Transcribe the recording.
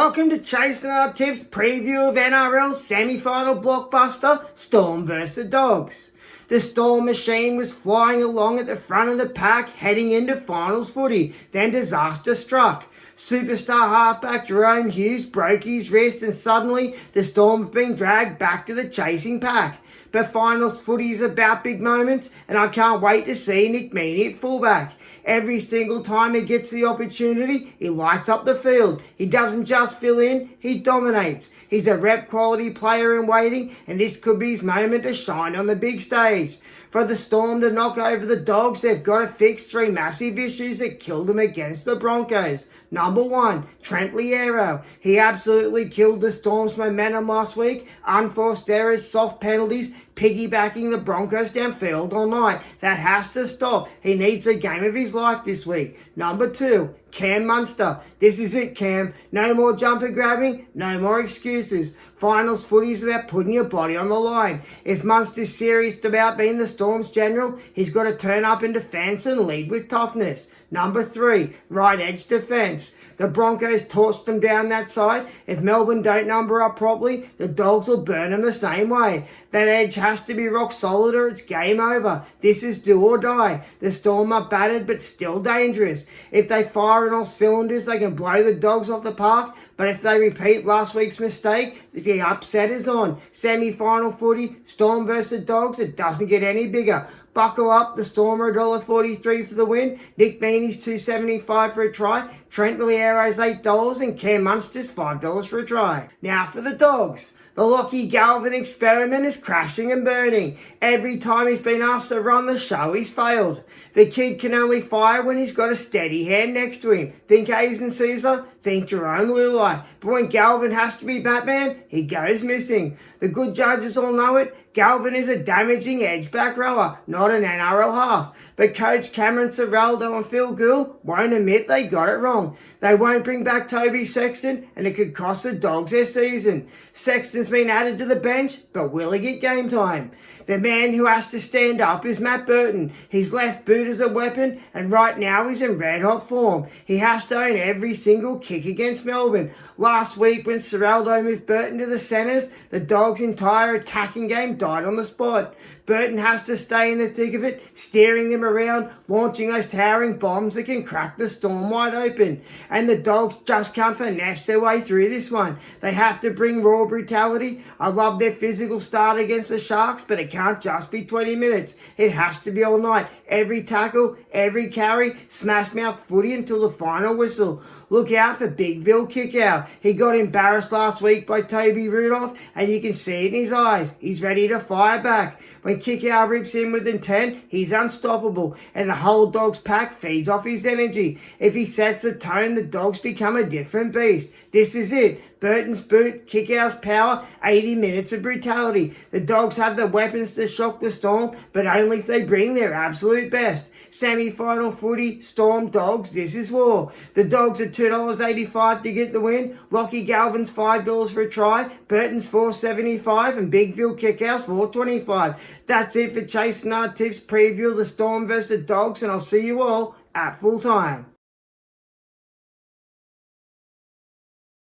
Welcome to Chasing Our Tips preview of NRL semi-final blockbuster Storm vs Dogs. The Storm machine was flying along at the front of the pack heading into finals footy, then disaster struck. Superstar halfback Jerome Hughes broke his wrist and suddenly the Storm have been dragged back to the chasing pack. But finals footy is about big moments and I can't wait to see Nick Meaney at fullback. Every single time he gets the opportunity, he lights up the field. He doesn't just fill in, he dominates. He's a rep quality player in waiting and this could be his moment to shine on the big stage. For the Storm to knock over the Dogs, they've got to fix three massive issues that killed them against the Broncos. Number one, Trent Loiero. He absolutely killed the Storm's momentum last week. Unforced errors, soft penalties, piggybacking the Broncos downfield all night. That has to stop. He needs a game of his life this week. Number two, Cam Munster. This is it, Cam. No more jumper grabbing, no more excuses. Finals footy is about putting your body on the line. If Munster's serious about being the Storm's general, he's got to turn up in defence and lead with toughness. Number three, right edge defence. The Broncos torched them down that side. If Melbourne don't number up properly, the Dogs will burn them the same way. That edge has to be rock solid or it's game over. This is do or die. The Storm are battered but still dangerous. If they fire on all cylinders, they can blow the Dogs off the park. But if they repeat last week's mistake, the upset is on. Semi-final footy, Storm versus Dogs, it doesn't get any bigger. Buckle up, the Storm are $1.43 for the win. Nick Meaney's $2.75 for a try. Trent Loiero's $8 and Cam Munster's $5 for a try. Now for the Dogs. The Lockie Galvin experiment is crashing and burning. Every time he's been asked to run the show, he's failed. The kid can only fire when he's got a steady hand next to him. Think Aizen Caesar, think Jerome Lulai. But when Galvin has to be Batman, he goes missing. The good judges all know it. Galvin is a damaging edge back rower, not an NRL half. But Coach Cameron Ciraldo and Phil Gould won't admit they got it wrong. They won't bring back Toby Sexton and it could cost the Dogs their season. Sexton's been added to the bench, but will he get game time? The man who has to stand up is Matt Burton. His left boot is a weapon and right now he's in red hot form. He has to own every single kick against Melbourne. Last week when Ciraldo moved Burton to the centres, the Dogs' entire attacking game died on the spot. Burton has to stay in the thick of it, steering them around, launching those towering bombs that can crack the Storm wide open. And the Dogs just can't finesse their way through this one. They have to bring raw brutality. I love their physical start against the Sharks, but it can't just be 20 minutes. It has to be all night. Every tackle, every carry, smash mouth footy until the final whistle. Look out for Big Vil Kickout. He got embarrassed last week by Toby Rudolph and you can see it in his eyes. He's ready to fire back. When Kickout rips in with intent, he's unstoppable and the whole Dogs pack feeds off his energy. If he sets the tone, the Dogs become a different beast. This is it. Burton's boot, Kickout's power, 80 minutes of brutality. The Dogs have the weapons to shock the Storm, but only if they bring their absolute best. Semi-final footy, Storm, Dogs, this is war. The Dogs are $2.85 to get the win. Lockie Galvin's $5 for a try. Burton's $4.75 and Big Vil Kickout's $4.25. That's it for Chasing Our Tips preview of the Storm vs Dogs and I'll see you all at full time.